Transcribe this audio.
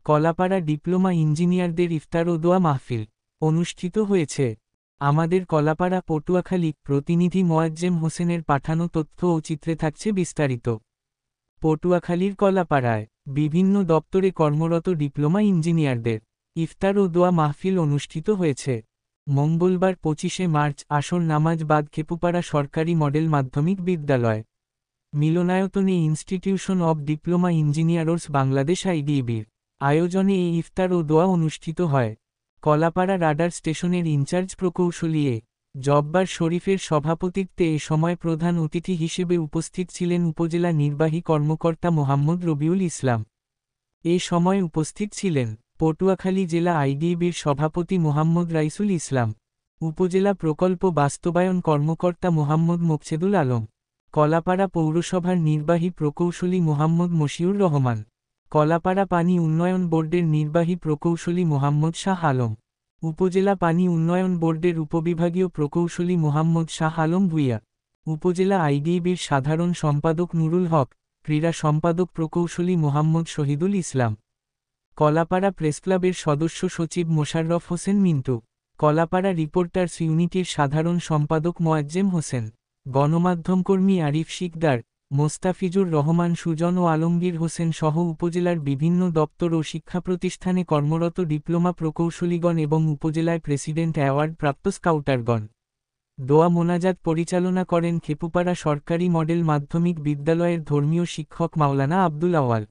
Kalapara diploma ইঞ্জিনিয়ারদের ইফতার ও দোয়া মাহফিল অনুষ্ঠিত হয়েছে। আমাদের কলাপাড়া পটুয়াখালী প্রতিনিধি মোয়াজ্জেম হোসেনের পাঠানো তথ্য ও চিত্রে থাকছে বিস্তারিত। পটুয়াখালীর কলাপাড়ায় বিভিন্ন দপ্তরে কর্মরত ডিপ্লোমা ইঞ্জিনিয়ারদের ইফতার ও দোয়া মাহফিল অনুষ্ঠিত হয়েছে। মঙ্গলবার 25শে মার্চ আসর নামাজ বাদ খেপুপাড়া সরকারি মডেল মাধ্যমিক বিদ্যালয় মিলনায়তনে institution of diploma engineers Bangladesh আইডিবির আয়োজনে এই ইফতার ও দোয়া অনুষ্ঠিত হয়। কলাপাড়া রাডার স্টেশনের ইনচার্জ প্রকৌশলী জব্বার শরীফের সভাপতিত্বে এ সময় প্রধান অতিথি হিসেবে উপস্থিত ছিলেন উপজেলা নির্বাহী কর্মকর্তা মোহাম্মদ রবিউল ইসলাম। এ সময় উপস্থিত ছিলেন পটুয়াখালী জেলা আইডিবির সভাপতি মোহাম্মদ রাইসুল ইসলাম, উপজেলা প্রকল্প বাস্তবায়ন কর্মকর্তা মোহাম্মদ মোকছেদুল আলম, কলাপাড়া পৌরসভার নির্বাহী প্রকৌশলী মোহাম্মদ মশিউর রহমান, কলাপাড়া পানি উন্নয়ন বোর্ডের নির্বাহী প্রকৌশলী মোহাম্মদ শাহ আলম, উপজেলা পানি উন্নয়ন বোর্ডের উপবিভাগীয় প্রকৌশলী মোহাম্মদ শাহ আলম ভুইয়া, উপজেলা আইডিবির সাধারণ সম্পাদক নুরুল হক, ক্রীড়া সম্পাদক প্রকৌশলী মোহাম্মদ শহীদুল ইসলাম, কলাপাড়া প্রেসক্লাবের সদস্য সচিব মোশাররফ হোসেন মিন্টু, কলাপাড়া রিপোর্টার্স ইউনিটির সাধারণ সম্পাদক মোয়াজ্জেম হোসেন, গণমাধ্যমকর্মী আরিফ শিকদার, মোস্তাফিজুর রহমান সুজন ও আলমগীর হোসেন সহ উপজেলার বিভিন্ন দপ্তর ও শিক্ষা প্রতিষ্ঠানে কর্মরত ডিপ্লোমা প্রকৌশলীগণ এবং উপজেলায় প্রেসিডেন্ট অ্যাওয়ার্ড প্রাপ্ত স্কাউটারগণ। দোয়া মোনাজাত পরিচালনা করেন খেপুপাড়া সরকারি মডেল মাধ্যমিক বিদ্যালয়ের ধর্মীয় শিক্ষক মাওলানা আব্দুল আওয়াল।